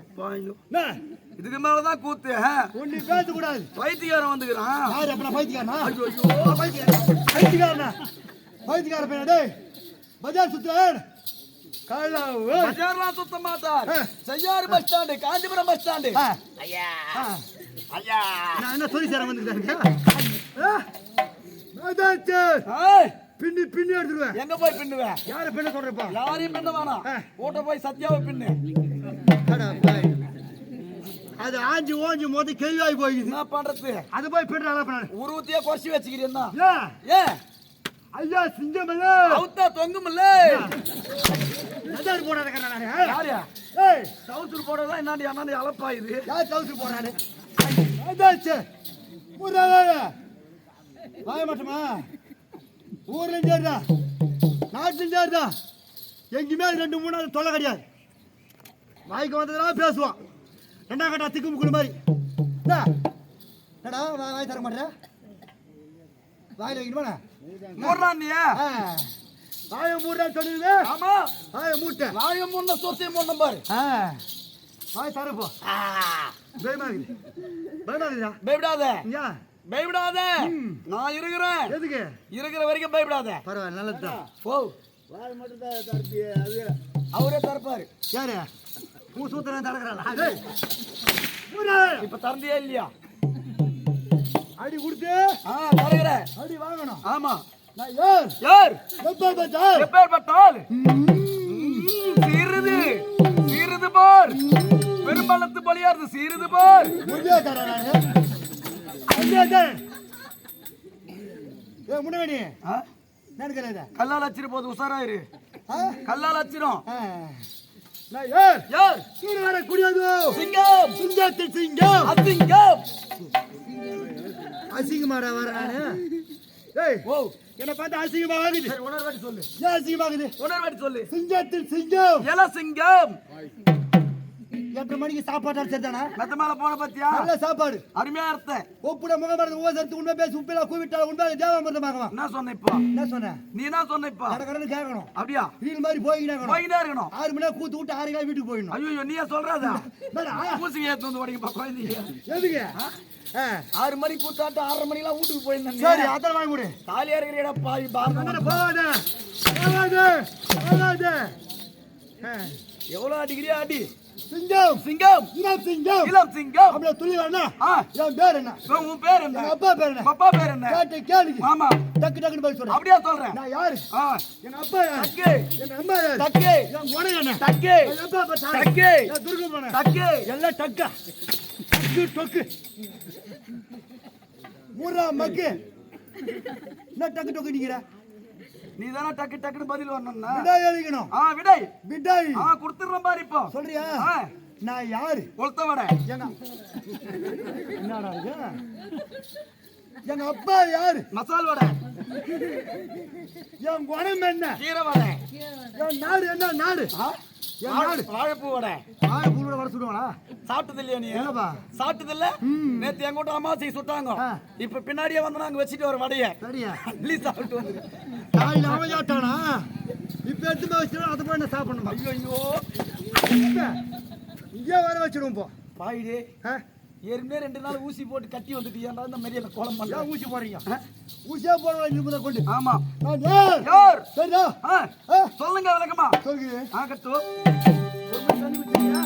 அடப்பாயோ இதுக்கு மேலதான் கூத்து ஒண்ணு பேசக்கூடாது. பைத்தியக்காரன் வந்துக்கிறான். யாரு அப்ப பைத்தியக்காரனா? பைத்தியக்காரனா? பைத்தியக்கார பையனா? டேய் பஜார் சுத்துறான். பஜார்லாம் சுத்த மாட்டார். Cheyyar bus stand, Kanchipuram bus stand. ஐயா ஐயா நான் என்ன சொல்லி சேர வந்துருக்கேன். பின்னு பின்னு எடுத்துருவேன். எங்க போய் பின்னுவேன்? யார பின்ன சொல்றப்பா? யாரையும் பின்ன வேணாம். கூட்ட போய் சத்யாவை பின்னு. அது ஆஞ்சி ஓஞ்சி மோதி கேள்வியாகி போயிடுது. என்ன பண்றது? அது போய் பின்ன உருவத்தையே குறைச்சி வச்சுக்கிறீன்னா ஏன் ஐயா சிங்கமல்ல அவுத்தா தொங்குமல்ல நதார் போடாத யாரியா? சவுத்தூர் போடலாம் என்னாண்டி அண்ணாண்டி அலப்பாயுது. யார் சவுத்தூர் போடானே? அதாச்சு வாய மாட்டோமா? ஊர்ல சேர்ந்தா நாட்டில் சேர்ந்தா எங்கேயுமே 2-3 நாள் தொல்லை கிடையாது. வாய்க்கு வந்ததெல்லாம் பேசுவான். 2ஆம் கட்டா திக்கு முக்குற மாதிரி. என்னடா வாய் தர மாட்டேன்? வாயில வைக்கணுமா? மூடுறான்னியா? வாய மூடுறா சொல்லுது. ஆமா வாய மூட்டை. வாய மூணு சொத்தையும் மூணு பாரு. வாய் தரப்போ பயமாகுது. பயமாகுதா? பயப்படாத. ஏன் பயப்படாத. நான் இருக்கிறேன். எதுக்கு இருக்கிற வரைக்கும் பயப்படாத. பரவாயில்ல நல்லதுதான். ஓ வாய் மட்டும் தான் தரப்பி. அது அவரே தரப்பாரு. யாரு பூ சூத்திரம் தரக்குறாளா? இப்ப தரந்தியா இல்லையா? அடி கொடுத்து தரகிறேன். அடி வாங்கணும். ஆமா நான் யார் யார் எப்பேற்பட்டால் சீருது சீருது பார். பெரும்பாலத்து பலியாருது சீருது பார். முன்னாடி நினைக்கிறேன். கல்லால் அச்சிரு போது உசாராயிரு. கல்லால் அச்சிரும். யார் யார் சீரு வர கூடியது? சிங்கம் சிங்கத்தில் சிங்கம். அசிங்கம் அசிங்கமாடா வர நானு. ஏய் ஓ என்ன பார்த்தா அசிங்கமாகுது. உணர்வாடி சொல்லு. ஏன் அசிங்கமாகுது? உணர்வாடி சொல்லு. சிங்கத்தில் சிங்கம். எல சிங்கம். 8 மணிக்கு சாப்பாடு சரிதானா? மெத்த மேல போன பத்தியா? நல்ல சாப்பாடு. அருமையா இருந்த. ஒப்புட முகமது ஓசத்து உண்மை பேசி உப்பில கூவிட்டால உண்மை தேவாமிர்தமாகவா? என்ன சொன்ன இப்போ? என்ன சொன்ன? நீ என்ன சொன்ன இப்போ? கடகடன்னு கேட்கணும். அப்படியா? ரீல் மாதிரி போயினே இருக்கணும். 6 மணி நேரம் கூத்து விட்டு 6 மணி வீட்டுக்கு போயிடணும். ஐயோ நீயே சொல்றதா? பூசிங்க ஏத்து வந்து ஓடிங்க குழந்தைங்க. எதுக்கு? 6 மணி கூத்தாட்டு 6:30 மணிலாம் வீட்டுக்கு போயிருந்தேன். சரி அதான் வாங்கி கொடு. தாலியா இருக்கிற பாய் பாரதம் போவாதே போவாதே போவாதே. எவ்வளவு அடிக்கிறியா அடி? சிங்கம் சிங்கம் இளம் சிங்கம். இளம் சிங்கம். அப்படியே துளிவானா? என் பேர் என்ன? உன் பேர் என்ன? எங்க அப்பா பேர் என்ன? அப்பா பேர் என்ன? கேட்டு கேளுங்க. ஆமா டக்கு டக்குன்னு பதில் சொல்றேன். அப்படியே சொல்றேன். நான் யாரு? எங்க அப்பா யாரு? தக்கே. எங்க அம்மா யாரு? தக்கே. என் குணம் என்ன? தக்கே. எங்க அப்பா பேர் தக்கே. என் துர்கமான தக்கே. எல்லாம் டக்கா டக்கு டக்கு மூரா மக்கு. என்ன டக்கு டக்கு நிக்கிற? நீ தானே டக்கு டக்குன்னு பதில் வரணும்னா விடாய் எழுதிக்கணும். விடை விடாய் கொடுத்துடுறேன் பாரு. இப்போ சொல்றியா? நான் யாரு? கொளுத்த வடை. என்னடா இது? எங்க அப்பா யாரு? மசால் வடை. என் குணம் என்ன? கீரை வடை. என் நாடு என்ன நாடு? வாழைப்பூ வடை. வாழைப்பூவோட வர சுடுவானா? சாப்பிட்டது இல்லையா நீ? என்னப்பா சாப்பிட்டது இல்ல? நேத்து எங்கூட்ட அமாவாசைக்கு சுட்டாங்க. இப்ப பின்னாடியே வந்து நாங்க வச்சுட்டு வர வடைய சரியா அட்லீஸ்ட் சாப்பிட்டு வந்து காலையில் அவன் சாப்பிட்டானா? இப்ப எடுத்து போய் வச்சிடும். அதை போய் என்ன சாப்பிடணுமா? ஐயோ இங்கே வர வச்சிடுவோம். போ பாயிடு. ஏற்கனவே 2 நாள் ஊசி போட்டு கட்டி வந்துட்டு ஏன்டா இந்த மாதிரி எல்லாம் கோலம் பண்ணல? ஊசி போடுறீங்க? ஊசியா போடுற நிமிட கொண்டு. ஆமா யார் சரியா? சொல்லுங்க விளக்கமா சொல்லுங்க. ஆகட்டும். ஒரு மணி தண்ணி குடிச்சியா?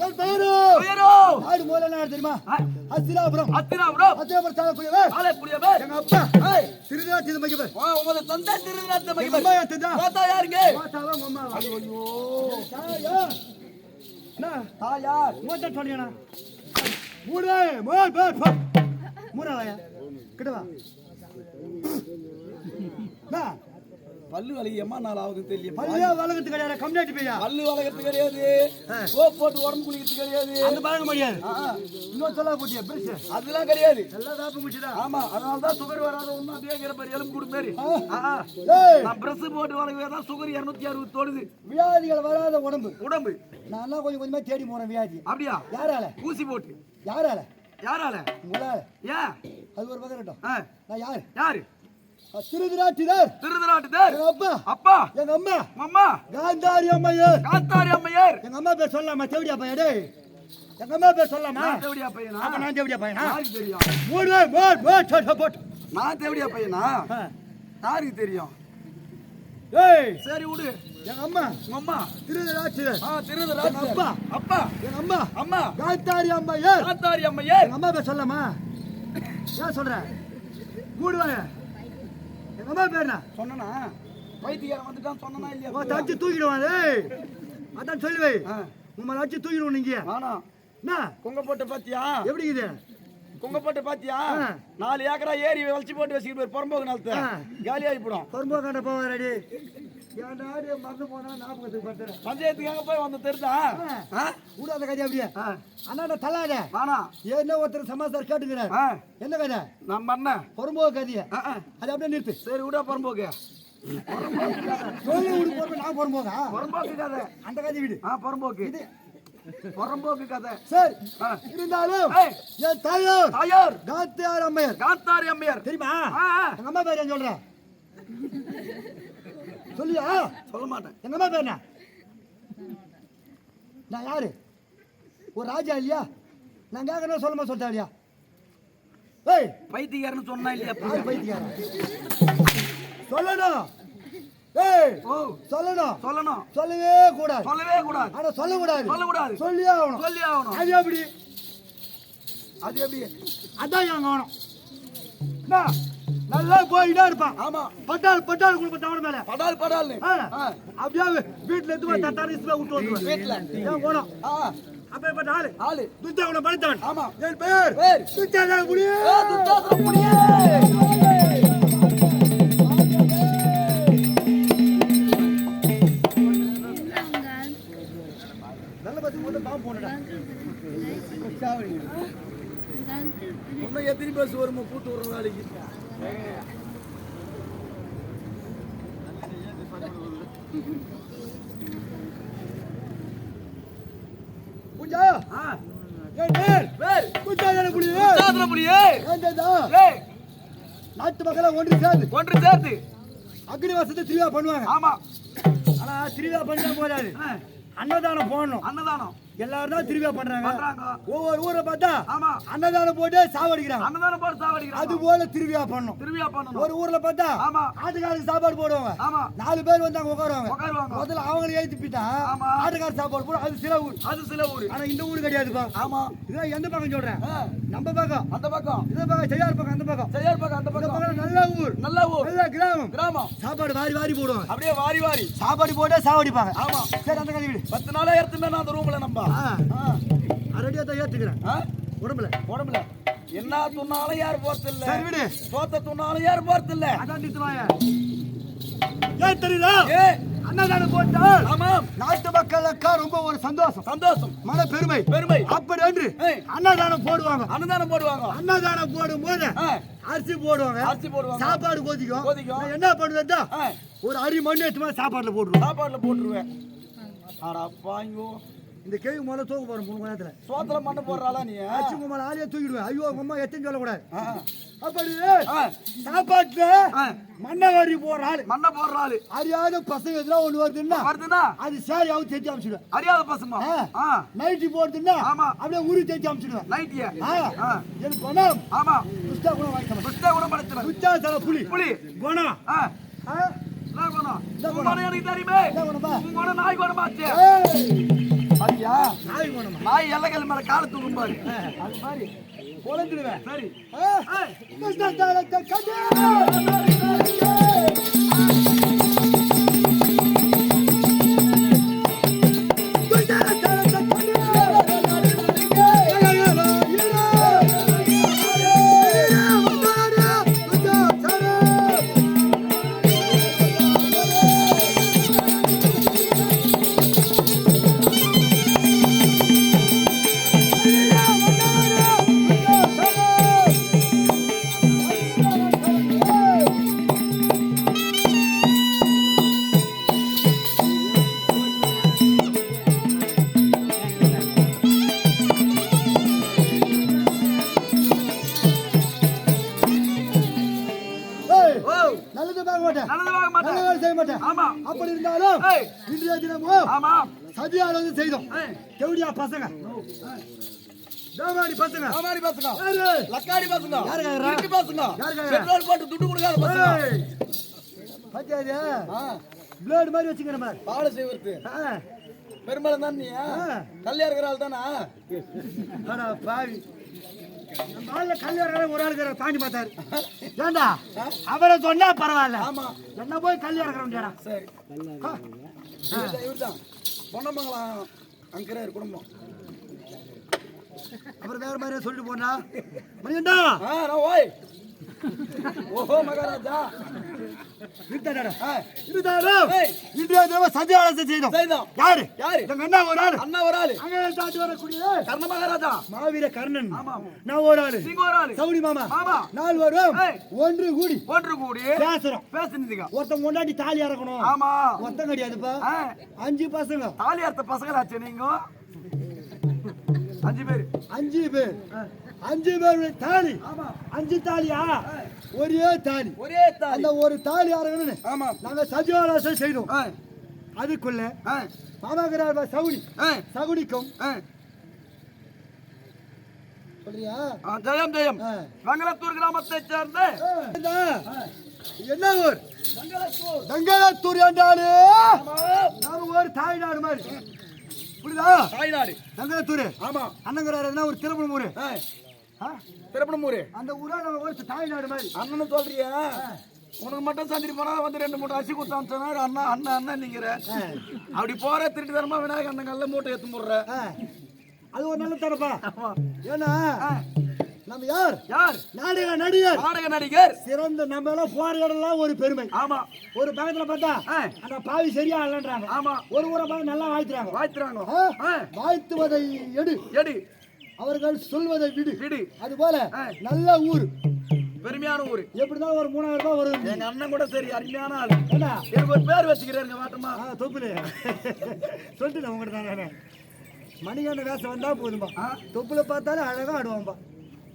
என் பெயரோ நாடு மூல நாடு தெரியுமா? அஸ்தினாபுரம். அஸ்தினாபுரம் சாலக்குடியவர். எங்க அப்பா திருநாட்டு மகிழ்வர். உமது தந்தை திருநாட்டு எங்க அம்மா யாருங்க? தாத்தா யாருங்க? தாத்தாவா அம்மாவா? ஐயோ என்ன தாயார் மூத்த சொல்லியானா? மூணாவாயா கிட்டவா பல்லு வலியம்மா நாள் ஆகுது தெரியும். பல்லே வளர்க்கறது கிடையாது. கம்யூனிட்டி பையா பல்லு வளர்க்கறது கிடையாது. சோப் போட்டு உடம்பு குளிக்கிறது கிடையாது. அந்த பழக முடியாது. இன்னும் சொல்ல போட்டியா பெருசு அதெல்லாம் கிடையாது. எல்லாம் தாப்பு முடிச்சுதா? ஆமா, அதனாலதான் சுகர் வராத ஒன்னும் அப்படியே கிடப்பாரு எலும்பு கூடு மாரி. நான் பிரஸ் போட்டு வளர்க்கவே சுகர் 260 தோடுது. வியாதிகள் வராத உடம்பு உடம்பு நான் கொஞ்சம் கொஞ்சமா தேடி போறேன் வியாதி. அப்படியா? யாரால? ஊசி போட்டு. யாரால? உங்களால. ஏன் அது ஒரு பக்கம் இருக்கட்டும். நான் யாரு? யாரு? திருநாட்டினர். எங்க அப்பா. அப்பா. எங்க அம்மா. அம்மா. காந்தாரி அம்மையார். எங்க அம்மா பேர் சொல்லலாமா? தேவடியா பையன். டேய் எங்க அம்மா பேர் சொல்லலாமா? தேவடியா பையனா? அப்ப நான் தேவடியா பையனா? யாருக்கு தெரியும்? போட் நான் தேவடியா பையனா? யாருக்கு தெரியும்? ஏய் சரி விடு. எங்க அம்மா. உங்க அம்மா திருநாட்டினர். திருநாட்டு. அப்பா. அப்பா. எங்க அம்மா. அம்மா. காந்தாரி அம்மையார். எங்க அம்மா பேர் சொல்லலாமா? ஏன் சொல்ற? மூடுவாங்க. எங்க அம்மா பேர் என்ன சொன்னா? வைத்தியர் வந்துட்டான் சொன்னா இல்லையா? ஓ தச்சு தூக்கிடுவான். ஏய் அதான் சொல்லி வை. உங்களை அடிச்சு தூக்கிடுவோம் நீங்க. ஆனா என்ன குங்க போட்டு பாத்தியா? எப்படி இது குங்க போட்டு பாத்தியா? 4 ஏக்கரா ஏரி வளைச்சு போட்டு வச்சுக்கிட்டு போய் புறம்போக்கு நிலத்தை காலி ஆகி போடும். பொறும்போ கண்ட போவாரடி. என் நாடு மறந்து போனா ஞாபகத்துக்கு பத்துறேன். பஞ்சாயத்துக்கு அங்க போய் வந்து தெரிதா? கூடாத கதை அப்படியே அண்ணா தள்ளாத. ஆனா என்ன ஒருத்தர் சமாச்சாரம் கேட்டுக்கிறார். என்ன கதை? நான் பண்ண பொறும்போ கதைய அது அப்படியே நிறுத்து. சரி விட புறம்போக்கு சொல்லி விடு போற. நான் பொறும்போக்கா? புறம்போக்கு கதை அந்த கதை விடு. புறம்போக்கு இது புறம்போக்கு கதை. சரி இருந்தாலும் என் தாயார் காந்தாரி அம்மையார் தெரியுமா? எங்க அம்மா பேர் சொல்ற சொல்லியா? சொல்ல மாட்டேன். எங்க அம்மா பேர் என்ன? நான் யாரு? ஒரு ராஜா இல்லையா? நான் கேட்கறேன் சொல்லமா சொல்லிட்டா இல்லையா? ஏய் பைத்தியக்காரன்னு சொன்னா இல்லையா? பைத்தியக்காரன் சொல்லணும். ஏய் சொல்லணும். சொல்லவே கூடாது. ஆனா சொல்லக்கூடாது. சொல்லியே ஆகணும். அது எப்படி? அதான் எங்க ஆகணும். நல்லா போயிட்டே இருப்பான். ஆமா பட்டால் குடும்ப தவணை மேல படால் அப்படியே வீட்டுல இருந்து தரிசு விட்டு வந்து வீட்டுல ஏன் போனோம். அப்ப ஆளு துத்தாவன படுத்தவன். ஆமா என் பேர் துத்தாதன புடியே. நல்ல பத்தி போட்டு பாம்பு போனடா. இன்னும் எத்தனை பஸ் வருமோ கூட்டு வர வேலைக்கு? பூஜா என் பேர் துத்தாதன புடியே. நாட்டு மக்களை ஒன்று சேர்த்து அக்னி வாசத்தை திருவிழா பண்ணுவாங்க. ஆமா ஆனா திருவிழா பண்ணா போதாது. அன்னதானம் போடணும். அன்னதானம் எல்லாரும் தான் திருவிழா பண்றாங்க. ஒவ்வொரு ஊரை பார்த்தா ஆமா அன்னதானம் போட்டு சாவடிக்கிறாங்க. அன்னதானம் போட்டு சாவடிக்கிறாங்க. அது போல திருவிழா பண்ணணும். ஒரு ஊர்ல பார்த்தா ஆமா ஆட்டுக்காரருக்கு சாப்பாடு போடுவாங்க. ஆமா 4 பேர் வந்தாங்க உட்காருவாங்க. முதல்ல அவங்களை எழுப்பிட்டா ஆட்டுக்கார சாப்பாடு போடும். அது சில ஊர். ஆனா இந்த ஊரு கிடையாதுப்பா. ஆமா இதெல்லாம் எந்த பக்கம் சொல்றேன்? நம்ம பக்கம். அந்த பக்கம் இந்த பக்கம் செய்யார் பக்கம். அந்த பக்கம் அந்த பக்கம் நல்ல ஊர் நல்ல கிராமம். சாப்பாடு வாரி போடுவாங்க. அப்படியே வாரி சாப்பாடு போட்டு சாவடிப்பாங்க. ஆமா சரி அந்த கதை விடு. 10 நாளா எடுத்துமே நான் அந்த ரூம்ல நம்ப அரடியா தான் ஏத்துக்கிறேன். உடம்புல என்ன துண்ணாலும் யார் போறது இல்ல. சரி விடு. சோத்த துண்ணாலும் யார் போறது இல்ல. அதான் திட்டுவாங்க. ஏன் தெரியுதா? அன்னதானம் போட்டா ஆமா நாட்டு மக்களுக்கு ரொம்ப ஒரு சந்தோஷம் மன பெருமை அப்படி என்று அன்னதானம் போடுவாங்க. அன்னதானம் போடும்போது அரிசி போடுவாங்க. சாப்பாடு கொதிக்கும். என்ன பண்ணுவேன்? ஒரு அரி மணி எடுத்து சாப்பாடுல போட்டுருவேன். இந்த கேள்வி முதல்ல தூக்க போறேன் 3 மணி நேரத்துல. சோத்துல மண்ணு போடுறாளா நீ? அச்சு உங்க ஆளியா தூக்கிடுவேன். ஐயோ உங்க அம்மா எத்தனை சொல்லக்கூடாது. அப்படி சாப்பாட்டுல மண்ணை வாரி போடுற ஆளு அறியாத பசங்க எதுனா ஒண்ணு வருதுன்னா அது சேரியாவும் தேய்ச்சி அமைச்சிடுவேன். அறியாத பசங்க நைட்டி போடுதுன்னா அப்படியே உரி தேய்ச்சி அமைச்சிடுவேன். நைட்டியா எனக்கு குணம். ஆமா புஷ்டா குணம் வாங்கிக்கலாம். புஷ்டா குணம் படுத்துறேன். புஷ்டா தர புலி குணம். எனக்கு தெரியுமே. நாய் குணமாச்சு. பாத்தியா நாய் போனோமா நாய் எல்லைகள் மேல கால தூக்கும் பாரு அது மாதிரி பொழந்துடுவேன் சரி நல்லது பார்க்க மாட்டேன் நல்லது வாங்க மாட்டேன் நல்ல வேலை செய்ய மாட்டேன் ஆமா அப்படி இருந்தாலும் ஏய். இன்றைய தினமும் ஆமா சதியானது செய்தோம் ஏய். தேவடியா பசங்க தேவாடி பசங்க ஆமாடி பசங்க யாரு? லக்காடி பசங்க யாரு கேக்குறா? இருட்டு பசங்க யாரு கேக்குறா? பெட்ரோல் போட்டு துட்டு கொடுக்காத பசங்க ஏய். பாத்தியா பிளேடு மாதிரி வச்சுக்கிற மாதிரி பாடு செய்வது பெரும்பாலும் தான் நீ கல்யாணம் இருக்கிற ஆள் தானா ஆனா பாவி நம்ம ஆள்ல கல்யாணம் ஒரு ஆளுக்கு தாண்டி பார்த்தாரு ஏண்டா அவரை சொன்னா பரவாயில்ல ஆமா என்ன போய் கல்யாணம் இருக்கிறோம் சரி இவர்தான் பொன்னமங்கலம் அங்கரார் குடும்பம் அப்புறம் வேற மாதிரியே சொல்லிட்டு போனா மணியண்டா நான் ஓய் ஓஹோ மகாராஜா இருந்தாடா ஏய். இருந்தாலும் ஏய். இன்றைய தினம் சதியாலோசனை செய்தோம் செய்தோம். யாரு யாரு? எங்க அண்ணா ஒரு ஆளு அண்ணா ஒரு ஆளு அங்க தாண்டி வரக்கூடிய கர்ண மகாராஜா மாவீர கர்ணன் ஆமா. நான் ஒரு ஆளு சிங்க ஒரு ஆளு சவுடி மாமா ஆமா. நால்வரும் ஏய். ஒன்று கூடி ஒன்று கூடி பேசுறோம் பேசுனீங்க ஒருத்தன் கொண்டாடி தாலி இறக்கணும் ஆமா ஒருத்தன் கிடையாதுப்பா ஆ, 5 பசங்க தாலி அர்த்த பசங்களாச்சு நீங்க 5 பேர் 5 பேர் 5 பேருடைய தாலி ஆமா 5 தாலியா ஒரே தாலி ஒரே தாலி அந்த ஒரு தாலி இறக்கணும்னு ஆமா நாங்க சதியாலோசனை செய்தோம் ஆ, அதுக்குள்ள ஆ, மாமாகிறார் சவுடி ஆ, சகுடிக்கும் ஆ. சொல்றியா ஜெயம் ஜெயம் ஆ. மங்களத்தூர் கிராமத்தை சேர்ந்த இந்த என்ன ஊர் மங்களத்தூர் தங்கத்தூர் என்றாலே ஆமா. நாம ஒரு தாய்நாடு மாதிரி புரியுதா தாய்நாடு தங்கத்தூர் ஆமா அண்ணங்கிறாருன்னா ஒரு திருப்பணம் ஊரு ஆ, ஆ? திருப்பணமூர் அந்த ஊரா நம்ம ஒரு தாய்நாடு மாதிரி அண்ணன் சொல்றியா உனக்கு மட்டும் சந்திரி போனா வந்து 2 மூட்டை அரிசி கொடுத்தான்னு சொன்னாரு அண்ணா அண்ணா அண்ணன் நீங்கிற அப்படி போற திருட்டு தரமா விநாயகர் அண்ணன் கல்ல மூட்டை எடுத்து போடுற ஆ. அது ஒரு நல்ல தரப்பா ஆமா. ஏன்னா ஆ, நம்ம யார் யார் நாடக நடிகர் நாடக நடிகர் சிறந்த நம்ம எல்லாம் போற இடம்லாம் ஒரு பெருமை ஆமா ஒரு பக்கத்துல பார்த்தா ஆ, அந்த பாவி சரியா இல்லைன்றாங்க ஆமா ஒரு ஊரை பார்த்து நல்லா வாழ்த்துறாங்க வாழ்த்துறாங்க ஆ? ஆ, வாழ்த்துவதை எடு எடி அவர்கள் சொல்வதை விடு விடு அது போல ஆ. நல்ல ஊர் பெருமையான ஊரு எப்படிதான் ஒரு 3000 ரூபாய் வரும் எங்க அண்ணன் கூட சரி அருமையான ஆளு ஏண்டா எனக்கு ஒரு பேர் வச்சுக்கிறாருங்க வாட்டமா தொப்புல சொல்லிட்டு நான் உங்கள்கிட்ட தானே மணிகண்ட வேஷம் வந்தா போதும்பா ஆ. தொப்புல பார்த்தாலும் அழகா ஆடுவான்பா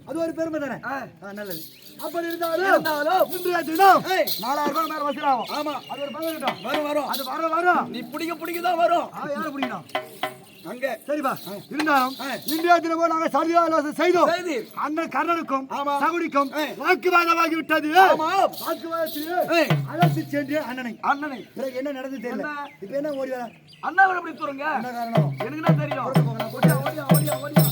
அது ஒரு பெருமை தானே ஆ, நல்லது அப்படி இருந்தாலும் இருந்தாலும் இன்றைய தினம் ஏய், 4000 ரூபாய் மேல வசூலாகும் ஆமா அது ஒரு பங்கு இருக்கட்டும். வரும் வரும் அது வரும் நீ பிடிக்க தான் வரும் யாரை பிடிக்கணும் அங்க சரிப்பா இருந்தாலும் ஆ. இன்றைய தினம் நாங்கள் சரி ஆலோசனை செய்தோம் செய்தி அண்ணன் கர்ணனுக்கும் ஆமா. சகுடிக்கும் ஆ. வாக்குவாதமாகி விட்டது ஆமா வாக்குவாதத்திலே ஏய், அழைத்து சென்று அண்ணனை அண்ணனை பிறகு என்ன நடந்து தெரியல என்ன? இப்ப என்ன ஓடி வர அண்ணா எப்படி தூருங்க என்ன காரணம் எனக்கு என்ன தெரியும் ஓடியா ஓடியா ஓடியா ஓடியா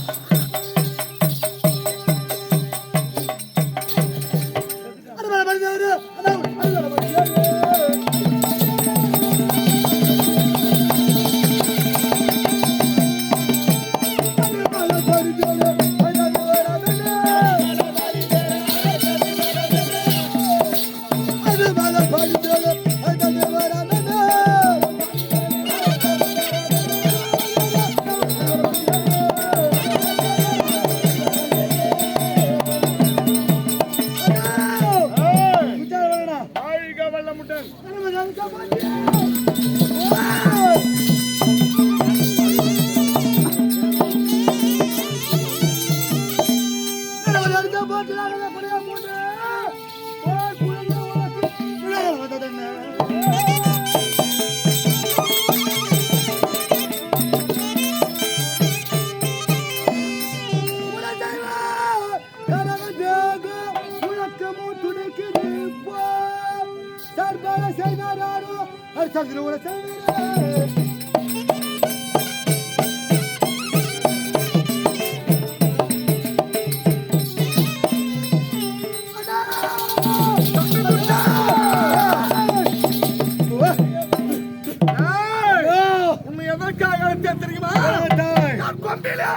தம்பிலே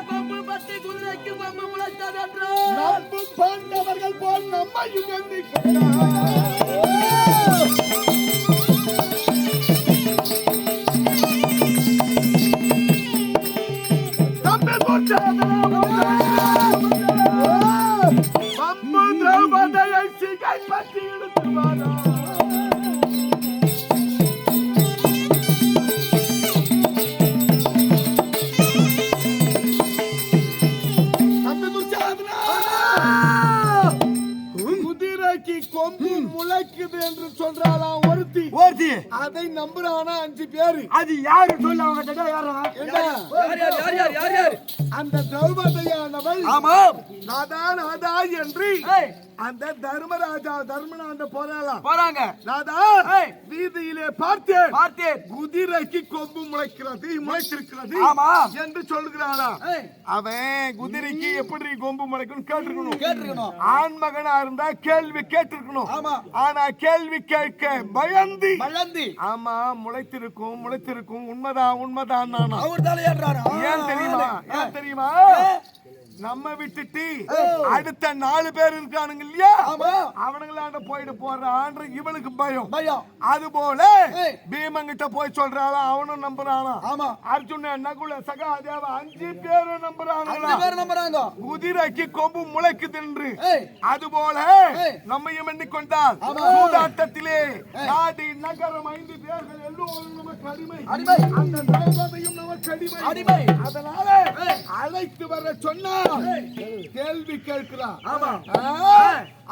கொம்பு பத்தி பாண்டவர்கள் போல் நம்மையும் திரௌபதியை சிகை பற்றி எடுத்துவாரா கொம்பு முளைக்குது என்று சொல்றாளாம் ஒருத்தி அதை நம்புறானா 5 பேரு. அது யாரு சொல்ல அவங்க அந்த திரௌபதியானவள் நாதா என்று அந்த தர்மராஜா போறாங்க. நாதா வீதியிலே பார்த்தேன் குதிரைக்கு கொம்பு முளைத்திருக்கிறது என்று சொல்லுகிறாரா. அவன் குதிரைக்கு எப்படி கொம்பு முளைக்கும் கேட்டிருக்கணும். ஆண் மகனா இருந்தா கேள்வி கேட்டிருக்கணும். ஆனா கேள்வி கேட்க பயந்து ஆமா முளைத்திருக்கும் உண்மைதான் நானா ஏன் தெரியுமா நம்ம விட்டுட்டு அடுத்த 4 பேர் இருக்கானுங்க இல்லையா அவனுங்களாண்ட போயிட்டு போறான் இவனுக்கு பயம். அது போல பீமங்கிட்ட போய் சொல்றாளா அவனும் நம்புறானா. அர்ஜுன நகுல சகாதேவ 5 பேரும் நம்புறாங்க குதிரைக்கு கொம்பு முளைக்குது என்று. அது போல நம்மையும் எண்ணிக்கொண்டால் சூதாட்டத்திலே நாடு நகரம் 5 பேர்கள் எல்லோரும் நமக்கு அடிமை. அந்த திரௌபதியும் நமக்கு அடிமை. அதனால அழைத்து வர சொன்னா கேள்வி கேட்கிறான்.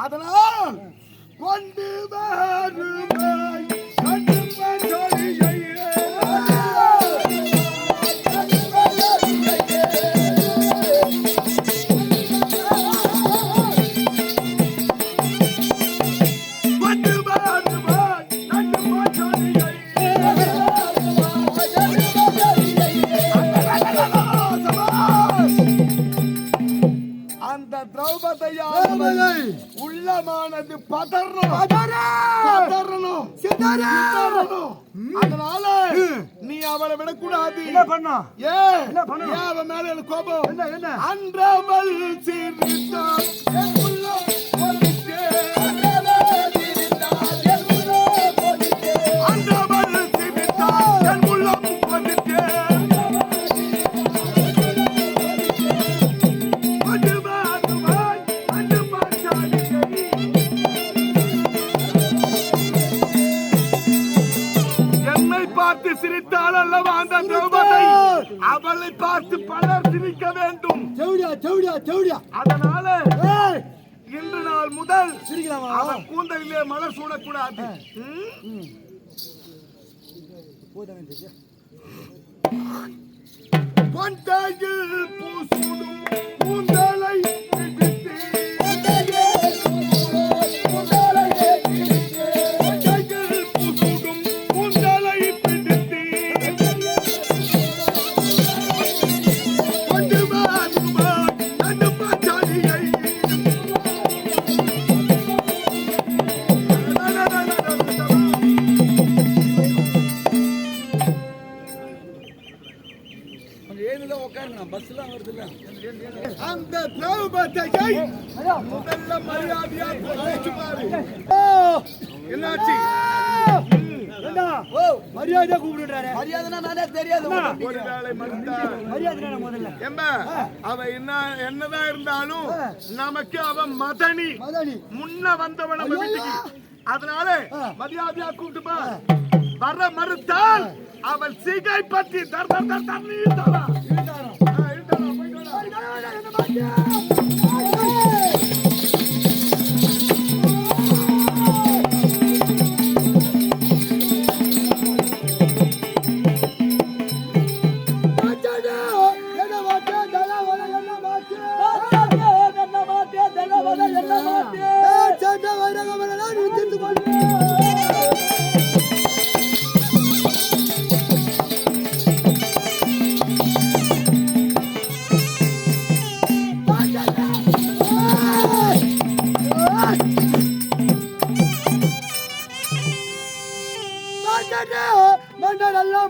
அதனால் கொண்டு வருவாய் உள்ளமானது பதறணும். அதனால நீ அவளை விடக்கூடாது. என்ன பண்ணா அவன் மேல கோபம் அன்றவள் சிரித்தாள் சிரித்தாள் அல்லவா அந்த திரௌபதி. அவளை பார்த்து பலர் சிரிக்க வேண்டும். அதனால இன்று நாள் முதல் அவன் கூந்தலிலே மலர் சூடக்கூடாது. பொன்தாயில் பூசூடும் கூந்தலை அந்த திரௌபதியை முதல்ல மரியாதையா என்னாச்சு மரியாதை கூப்பிடுறாரு. மரியாதைனா நானே தெரியாது. அவ என்னதான் இருந்தாலும் நமக்கு அவன் மதனி முன்ன வந்தவன் நம்ம வீட்டுக்கு. அதனால மரியாதையா கூப்பிட்டுப்பா. வர மறுத்தால் அவள் சிகை பற்றி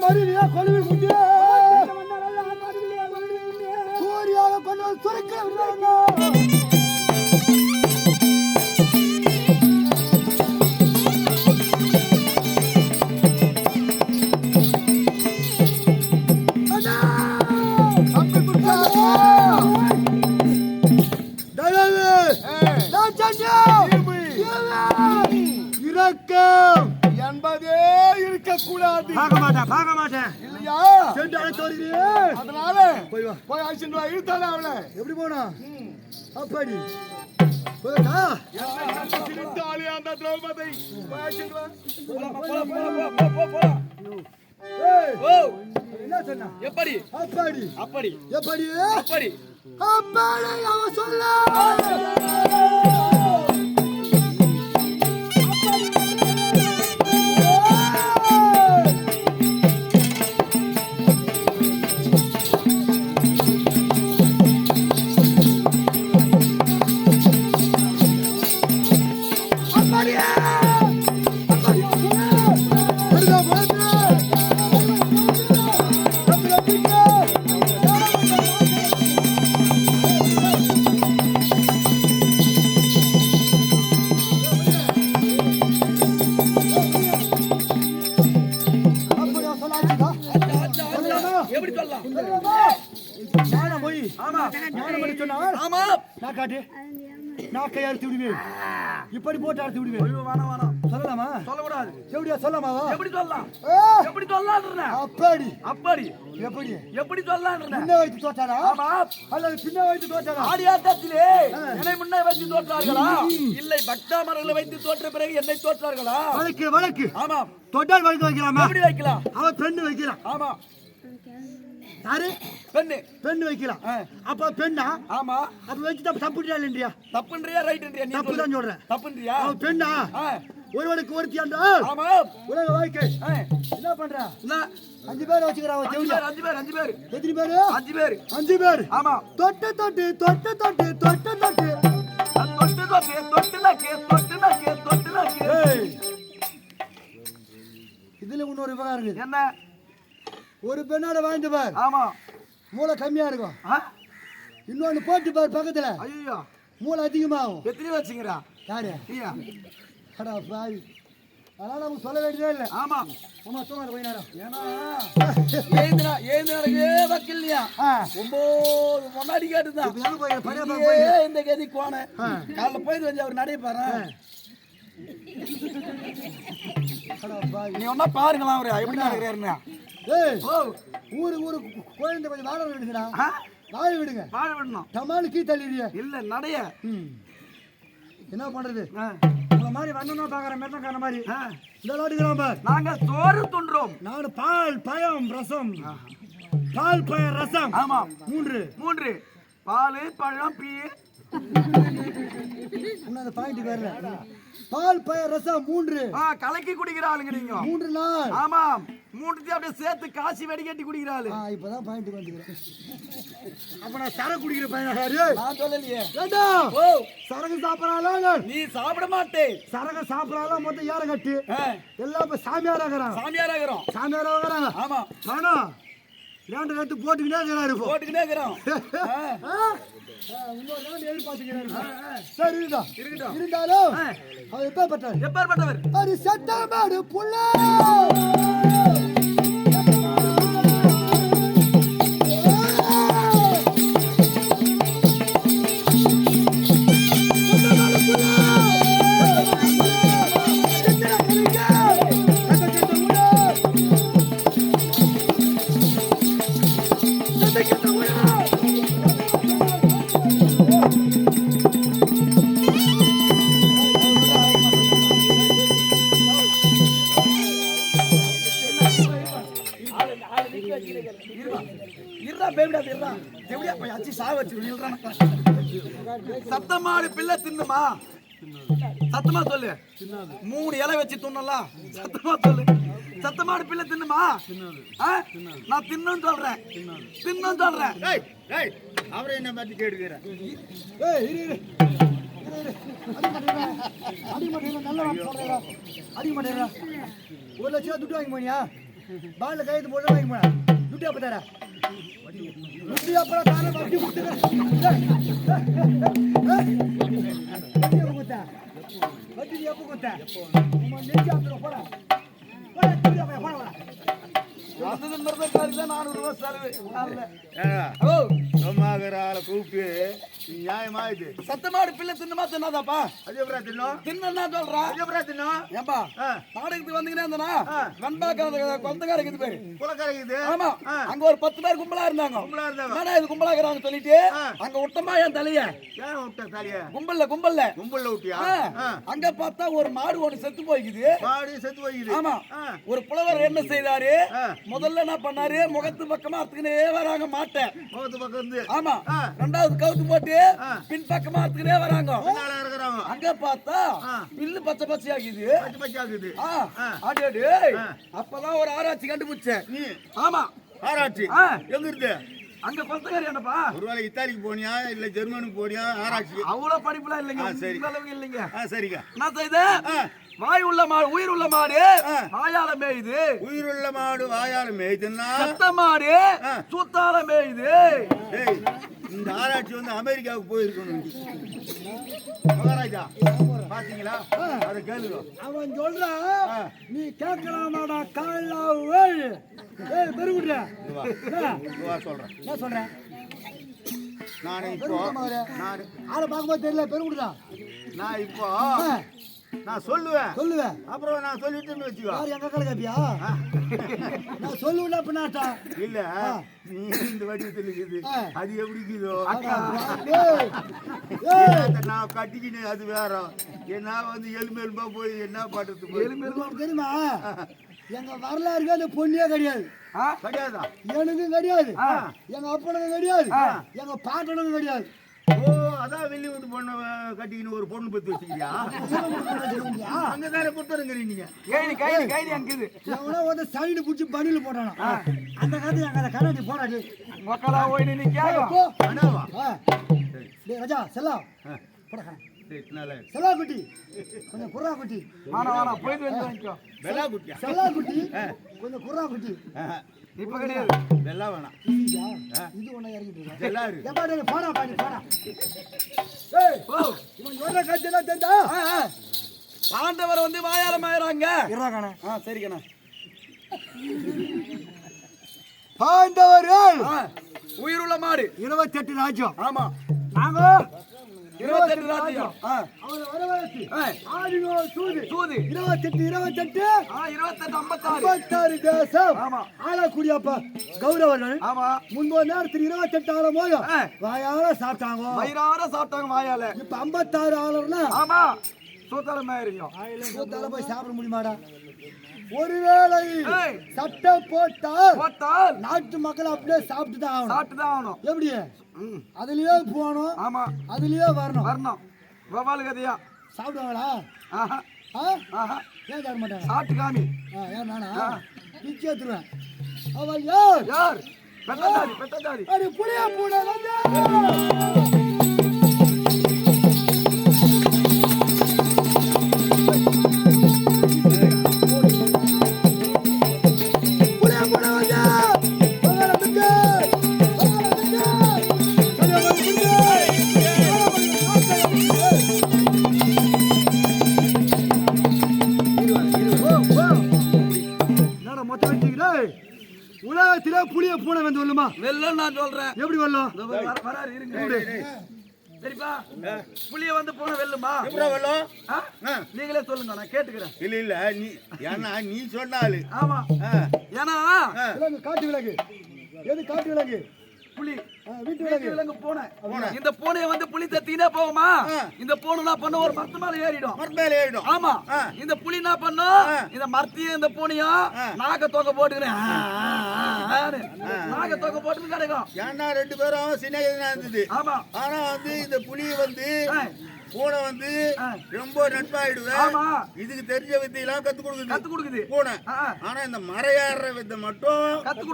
மருவியா கொழுவி முட்டி சூரியாக கொண்டு சுருக்க இரக்கம் என்பதே இருக்கக்கூடாது. பார்க்க மாட்டேன் இல்லையா? அதனால போய் அழைச்சிட்டு வா. இழுத்தானே அவளை. எப்படி போனா? அப்படி அந்த திரௌபதி என்ன சொன்னா? எப்படி அப்படி அப்படி எப்படி அப்படி அப்படி அவன் சொல்ல இப்படி போட்டு அறுத்து விடுவேன். சொல்லலாமா? சொல்லக்கூடாது. எப்படியா சொல்லலாமா? எப்படி சொல்லலாம்? எப்படி சொல்லலாம்? அப்படி அப்படி எப்படி எப்படி சொல்லலாம்? முன்ன வைத்து தோற்றாரா? ஆமா. அல்லது பின்ன வைத்து தோற்றாரா? ஆடியாட்டத்திலே என்னை முன்ன வைத்து தோற்றார்களா? இல்லை பக்தாமர்களை வைத்து தோற்ற பிறகு என்னை தோற்றார்களா? வழக்கு வழக்கு. ஆமா. தொட்டால் வழக்கு வைக்கலாமா? எப்படி வைக்கலாம்? அவன் பெண்ணு வைக்கலாம். ஆமா. யாரு? பெண்ணு பெண்ணு வைக்கலாம். அப்ப பெண்ணா? ஆமா. அப்ப வச்சுட்டா தப்புன்றியா இல்லையா? தப்புன்றியா ரைட்ன்றியா? நீ தப்பு தான் சொல்ற. தப்புன்றியா? அவ பெண்ணா? ஒருவனுக்கு ஒருத்தி என்றால் ஆமா உலக வாழ்க்கை என்ன பண்ற? என்ன 5 பேர் வச்சுக்கறா? 5 பேர் 5 பேர் 5 பேர். எத்தனை பேர்? 5 பேர் 5 பேர். ஆமா. தொட்டு தொட்டு தொட்டு தொட்டு தொட்டு தொட்டு தொட்டு தொட்டு தொட்டு நக்கே தொட்டு நக்கே தொட்டு நக்கே. இதுல இன்னொரு விவகாரம் இருக்கு. என்ன? ஒரு பெண்ணோட வாழ்ந்து பார். ஆமா. மூளை கம்மியா இருக்கும். இன்னொன்னு போட்டு பார் பக்கத்துல. ஐயோ மூளை அதிகமாகும். எத்தனை வச்சுக்கிறா? யாரு? நீயா? அடா பாவி. அதனால நமக்கு சொல்ல வேண்டியதே இல்லை. ஆமா. ஆமா தூங்க போய் நேரம். ஏன்னா ஏந்திரே வக்கில்லையா? 9 முன்னாடி கேட்டுதான். இந்த கதி கோண காலைல போயிட்டு வந்து அவர் நடைய பாரு. நீ ஒன்னா பாருங்களா அவரு எப்படி நடக்கிறாருன்னா. ஊரு ஊரு கோயிந்த கொஞ்சம் வாழ விடுங்கடா. வாழ விடுங்க. வாழ விடணும். டமாலுக்கு தள்ளிடுறியா? இல்ல நடைய. என்ன பண்றது? உங்க மாதிரி வண்ணனா பாக்குற மெட்டக்கார மாதிரி இந்த லாடிக்கிறோம் பார். நாங்க சோறு துன்றோம். நான் பால் பழம் ரசம். பால் பழம் ரசம். ஆமா 3 பால் பழம் பீ. உன்னோட பாயிண்ட் வரல. பால் பழம் ரசம் 3. கலக்கி குடிக்கிற ஆளுங்க நீங்க. 3 நாள். ஆமா 3 அப்படியே சேர்த்து காசி வெடி கட்டி குடிக்கிறாள். இப்பதான் பாயிண்ட் வந்துக்கிறேன். அப்ப நான் சரக்கு குடிக்கிற பையன் யாரு? நான் சொல்லலையே. ஏண்டா சரக்கு சாப்பிடறாளா? நீ சாப்பிட மாட்டே. சரக்கு சாப்பிடறாளா? மொத்தம் யார கட்டி எல்லாம் இப்ப சாமியாராகறாங்க. சாமியாராகறாங்க. ஆமா நானா லேண்ட் கட்டு போட்டுக்கிட்டே இருக்கிறாரு. போட்டுக்கிட்டே இருக்கிறோம். இன்னொரு லேண்ட் எதிர்பார்த்துக்கிறாரு. சரி இருக்கட்டும். இருந்தாலும் அவர் எப்பேற்பட்டவர்? அது சத்தமாடு புள்ள. சத்தமாடு பிள்ளை தின்னுமா? சத்தமா சொல்லு. 3 இலை வச்சு துண்ணலாம். சத்தமா சொல்லு. சத்தமாடு பிள்ளை தின்னுமா? நான் தின்னு சொல்றேன். அவரை என்ன மாத்தி கேடுகிறேன். அடி மாட்டேன். நல்ல அடி மாட்டேன். 1 லட்சம் துட்டு வாங்கி போனியா? பால்ல கைது போட்டு வாங்கி போடா துட்டி அப்ப தர துட்டி அப்புறம் தானே வட்டி கொடுத்துறேன் வட்டி எப்போ கொடுத்த நெஞ்சு அப்புறம் போடா போடா துட்டி அப்ப போடா வந்தது மிருதக்காரி தான் 400 ரூபாய் செலவு கூப்பிட்டு நியாயமா இது சத்தமாடு பிள்ளை தின்னமா தின்னாதாப்பா அது எப்படா தின்னும் தின்னா சொல்றான் அது எப்படா தின்னும் ஏம்பா நாடகத்துக்கு வந்தீங்கன்னா இருந்தனா வெண்பாக்க கொந்தக்கார இருக்குது பேரு குலக்கரைக்குது ஆமா அங்க ஒரு 10 பேர் கும்பலா இருந்தாங்க ஆனா இது கும்பலா இருக்கிறாங்க சொல்லிட்டு அங்க விட்டமா என் தலைய ஏன் விட்ட தலைய கும்பல்ல விட்டியா அங்க பார்த்தா ஒரு மாடு ஒண்ணு செத்து போய்க்குது மாடு செத்து போய்க்குது ஆமா ஒரு புலவர் என்ன செய்தாரு முதல்ல என்ன பண்ணாரு முகத்து பக்கமா அத்துக்கினே வராங்க மாட்டை முகத்து பக்கம் வந்து ஆமா ரெண்டாவது கவுத்து போட்டு பின் பக்கமா அத்துக்கினே வராங்க அங்க பார்த்தா பில்லு பச்சை பச்சையாக்குது அப்பதான் ஒரு ஆராய்ச்சி கண்டுபிடிச்சேன் ஆமா ஆராய்ச்சி எங்க இருந்து அங்க கொத்தகாரி என்னப்பா ஒருவேளை இத்தாலிக்கு போனியா இல்ல ஜெர்மனுக்கு போனியா ஆராய்ச்சி அவ்வளவு படிப்புலாம் இல்லைங்க இல்லைங்க சரிங்க நான் செய்த வாய் உள்ள மாடு உயிர் உள்ள மாடு வாயால மேயுது உயிர் உள்ள மாடு வாயால மேயுதுன்னா சத்த மாடு சூத்தால மேயுது இந்த ஆராய்ச்சி வந்து அமெரிக்காவுக்கு போயிருக்கணும் மகாராஜா பாத்தீங்களா அத கேளுங்க அவன் சொல்றான் நீ கேட்கலாமாடா காலைல பெருகுடுற சொல்றேன் என்ன சொல்றேன் நான் இப்போ ஆளை பார்க்கும்போது தெரியல பெருகுடுறா நான் இப்போ நான் சொல்லுவேன் அப்புறம் நான் சொல்லிட்டேன்னு வச்சுக்கோ எங்க கடை கேப்பியா நான் சொல்லுவேன் அப்படின்னாட்டா இல்ல நீ இந்த வடிவத்தில் இருக்குது அது எப்படி இருக்குதோ நான் கட்டிக்கினேன் அது வேற என்ன வந்து எலும்பெலும்பா போய் என்ன பாட்டுறது எலும்பெலும்பா தெரியுமா எங்க வரலாறுக்கு அந்த பொண்ணியே கிடையாது கிடையாதா எனக்கும் கிடையாது எங்க அப்பனுக்கும் கிடையாது எங்க பாட்டனுக்கும் கிடையாது ஓ அதான் வெள்ளி வீட்டு பொண்ணு கட்டிக்கின்னு ஒரு பொண்ணு பத்தி வச்சுக்கிறியா அங்கதானே கொடுத்துருங்க நீங்க கைடி அங்குது எவனோ வந்து சைடு பிடிச்சி பணியில போட்டானா அந்த கதை எங்க கண்ணாடி போடாது மக்களா போய் நீ கேட்கோ ராஜா செல்லா போடா செல்லா குட்டி கொஞ்சம் குர்ரா குட்டி வாடா போயிட்டு வந்து வாங்கிக்கோ செல்லா குட்டி கொஞ்சம் குர்ரா குட்டி இப்ப கிடையாது வெள்ளா வேணாம் இது ஒண்ணு இறங்கிட்டு எல்லாரும் எப்பாடி போடா பாடி போடா ஏய் ஓ இவன் யோட கட்டல தெரிஞ்சா பாண்டவர் வந்து வாயால மாயறாங்க இறங்கணே சரி கண்ணா பாண்டவர்கள் உயிருள்ள மாடு 28 ராஜ்யம் ஆமா நாங்க 28 ராஜ்யம் அவர வரவழைச்சு ஆடினோ சூது 28 28 56 தேசம் ஆமா ஆளக்கூடியப்ப கௌரவர்கள் ஆமா முன்பு நேரத்தில் 28 ஆள போய் வாயால சாப்பிட்டாங்க வயிறார சாப்பிட்டாங்க வாயால இப்ப 56 ஆளர்னா ஆமா சூத்தால மேயறியும் சூத்தால போய் சாப்பிட முடியுமாடா ஒருவேளை சட்டம் போட்டால் நாட்டு மக்கள் அப்படியே சாப்பிட்டு தான் ஆகணும் எப்படி அதுலயே போகணும் ஆமா அதுலயே வரணும் வவால் கதையா சாப்பிடுவாங்களா ஏன் சாப்பிட மாட்டாங்க சாப்பிட்டு காமி ஏன் நானா பிச்சு எடுத்துருவேன் அவள் யார் பெட்டதாரி அது புளியா பூனை உலகத்திலே புளிய பூனை வந்து வெல்லுமா வெல்லும் நான் சொல்றேன் எப்படி வெல்லும் வராரு இருங்க சரிப்பா புளிய வந்து பூனை வெல்லுமா எப்படி வெல்லும் நீங்களே சொல்லுங்க நான் கேட்டுக்கிறேன் இல்ல நீ ஏன்னா நீ சொன்னாலு ஆமா ஏன்னா காட்டு விலங்கு எது காட்டு விலங்கு புலி வீட்டு விலங்கு பூனை இந்த பூனையை வந்து புலி தத்தினே போகுமா இந்த பூனை என்ன பண்ண ஒரு மரத்து மேல ஏறிடும் ஆமா இந்த புலி என்ன பண்ணும் இந்த மரத்தையும் இந்த பூனையும் நாக தொகை போட்டுக்கிறேன் நாக தொகை போட்டு கிடைக்கும் ஏன்னா 2 பேரும் சின்ன இருந்தது ஆமா ஆனா வந்து இந்த புலி வந்து பூனை வந்து ரொம்ப நட்பாயிடுவேன் இதுக்கு தெரிஞ்ச வித்தையெல்லாம் கத்து கொடுக்குது பூனை ஆனா இந்த மறையாடுற வித்தை மட்டும் கத்து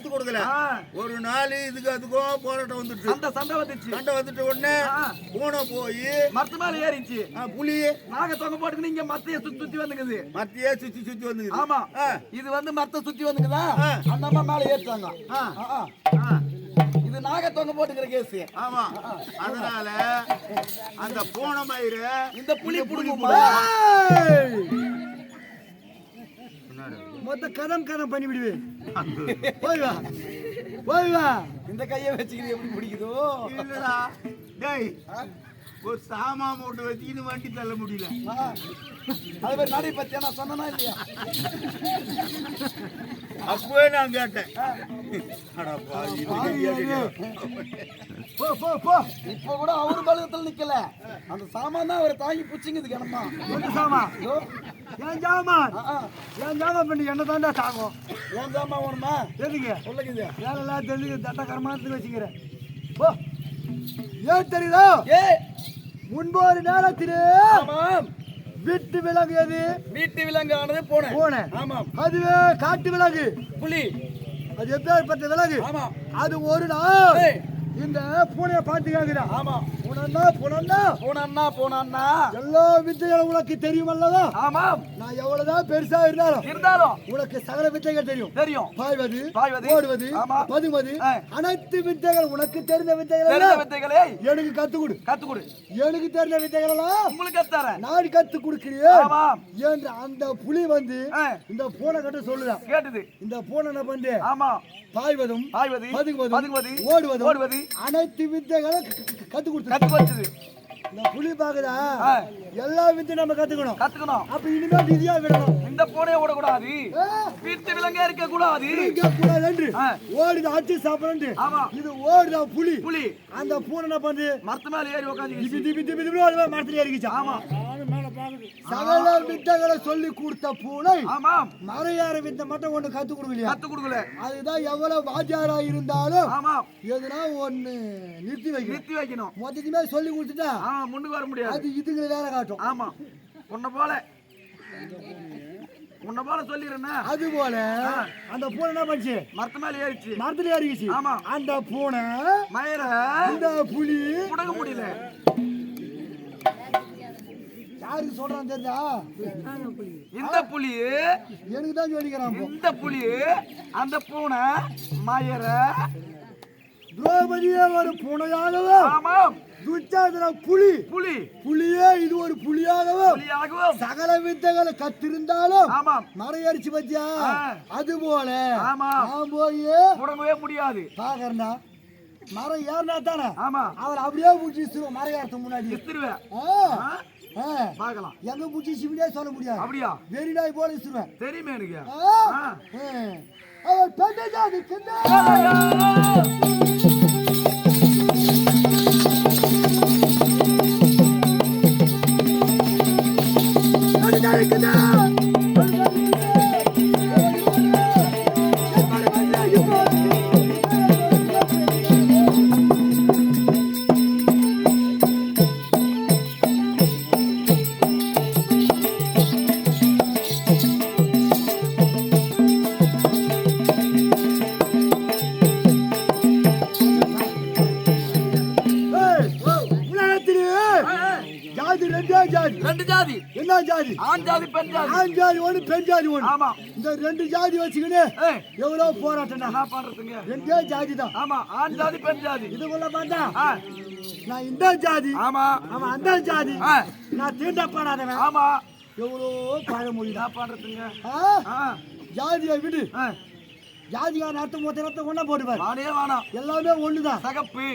கொடுக்கல ஒரு நாள் இதுக்கு அதுக்கும் போராட்டம் வந்துட்டு அந்த சண்டை வந்துட்டு உடனே பூனை போய் மரத்து மேல ஏறிச்சு. புலி நாங்க தொங்க போட்டுக்கின்னு இங்க மரத்தையே சுத்தி வந்துக்குது. சுத்தி வந்துக்குது. ஆமா, இது வந்து மரத்தை சுத்தி வந்துக்குதா, அந்த அம்மா மேல ஏறிட்டாங்க. இது நாக தொங்க போட்டுக்கிற கேஸ். ஆமா, அதனால அந்த பூனை மயிறு இந்த புலி புடுங்குமா மொத்த கதம் பண்ணி விடுவேன். போய் வா இந்த கையை வச்சுக்கிது எப்படி பிடிக்குதோ இல்லடா டேய், ஒரு சாமா மூட்டை வச்சுக்கின்னு வண்டி தள்ள முடியல. அது மாதிரி நடை பத்தியா நான் சொன்னா இல்லையா? அப்பவே நான் கேட்டேன். இப்ப கூட அவரு பலகத்துல நிக்கல, அந்த சாமான் தான் அவரை தாங்கி புச்சிங்குது. கிடமா சாமான் ஏன் ஜாமான் பண்ணி என்ன தாண்டா தாங்கும்? ஏன் சாமான் வேணுமா? எதுங்க சொல்லுங்க, வேலைலாம் தெரிஞ்சு தட்ட கரமானத்துக்கு வச்சுக்கிறேன். ஏன் தெரியுதா? முன்பு ஒரு நேரத்திலே வீட்டு விலங்கு எது? வீட்டு விலங்கு ஆனது பூனை. ஆமாம், அதுவே காட்டு விலங்கு புலி. அது எப்பேற்பட்ட விலங்கு? ஆமா, அது ஒரு நாள் இந்த பூனைய பாத்துக்காங்க. ஆமா, பூனா எல்லா வித்தைகளும் உனக்கு தெரியும் அல்லவா? ஆமாம், நான் எவ்வளவுதான் பெருசா இருந்தாலும் உனக்கு சகல வித்தைகள் தெரியும். பாய்வது, ஓடுவது, பதுவது, அனைத்து வித்தைகள் உனக்கு தெரிந்த வித்தைகளை எனக்கு கத்துக்கொடு. எனக்கு தெரிந்த வித்தைகள் எல்லாம் உங்களுக்கு நான் கத்து கொடுக்கிறேன் என்று அந்த புலி வந்து இந்த பூனை கிட்ட சொல்லுதான். கேட்டது இந்த பூனை என்ன பண்ணு? பாய்வதும் பதுங்குவதும் ஓடுவதும் அனைத்து வித்தைகளை கத்து கொடுத்து இந்த புலி பாக்குதா எல்லா வித்தையும் நம்ம கத்துக்கணும். அப்ப இனிமேல் விதியா விடணும். இந்த பூனையை ஓடக்கூடாது, வீட்டு விலங்கே இருக்க கூடாது என்று ஓடுது அச்சு சாப்பிடு. இது ஓடுதா புலி. அந்த பூனை என்ன பண்ணு? மரத்து மேல ஏறி உட்காந்து மரத்துல ஏறிக்கிச்சு. ஆமா, சகல வித்தைகளை சொல்லி கொடுத்த பூனை மறையாற வித்தை மட்டும் ஒண்ணு கத்து கொடுக்கல. அதுதான் எவ்வளவு வாத்தியாரா இருந்தாலும் எதுனா ஒண்ணு நிறுத்தி வைக்கணும். மொத்தத்துமே சொல்லி கொடுத்துட்டா முன்னுக்கு வர முடியாது. அது இதுங்களை வேலை காட்டும். ஆமா, உன்னை போல சொல்லிடுறேன்னா அது போல அந்த பூனை என்ன பண்ணுச்சு? மரத்துல ஏறிச்சு. ஆமா, அந்த பூனை மயிர இந்த புலி புடங்க முடியல. யாருக்கு சொல்றான் தெரிஞ்சா? இந்த புலி எனக்கு தான் சொல்லிக்கிறான். இந்த புலி அந்த பூனை மயிர திரௌபதியே ஒரு பூனையாகவோ, துச்சாதன புலியே இது ஒரு புலியாகவும் சகல வித்தைகளை கத்திருந்தாலும் மறையடிச்சு பத்தியா? அது போல நான் போய் முடியாது பாக்கறா. மரம் ஏறினா தானே அவர் அப்படியே முடிச்சு மரம் ஏறதுக்கு முன்னாடி பார்க்கலாம். எங்க முடிச்சு சிவிடியா சொல்ல முடியாது. அப்படியா? வெறிடாய் போல இசுவேன். தெரியுமே எனக்கு. அவர் பெண்டஜாதி கிண்டா ரெண்டு ஜாதி. என்ன ஜாதி? ஆண் ஜாதி, பெண் ஜாதி. ஆண் ஜாதி ஒண்ணு, பெண் ஜாதி ஒண்ணு. ஆமா, இந்த ரெண்டு ஜாதி வச்சுக்கிட்டு எவ்வளவு போராட்டம். என்ன பண்றதுங்க? ரெண்டே ஜாதி தான். ஆமா, ஆண் ஜாதி, பெண் ஜாதி. இதுக்குள்ள பார்த்தா நான் இந்த ஜாதி, அவன் அந்த ஜாதி. நான் தீண்டப்படாதவன். ஆமா, எவ்வளோ பழமொழி. நான் பண்றதுங்க ஜாதியை விடு. ஜாதியான அர்த்தம் மொத்த ரத்தம் ஒண்ணா போட்டுப்பாரு. எல்லாமே ஒண்ணுதான். சகப்பு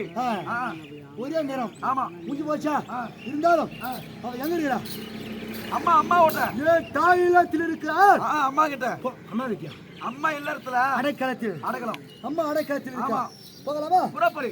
ஒரே நிறம். ஆமா, முடிஞ்சு போச்சா? இருந்தாலும் அவன் எங்க இருக்கிறா? அம்மா ஓட்ட தாய் இல்லத்தில் இருக்கிறா. அம்மா கிட்ட. அம்மா இருக்கியா? அம்மா இல்லத்துல அடைக்கலத்தில். அம்மா அடைக்கலத்தில் இருக்கா. போகலாமா? புறப்படி.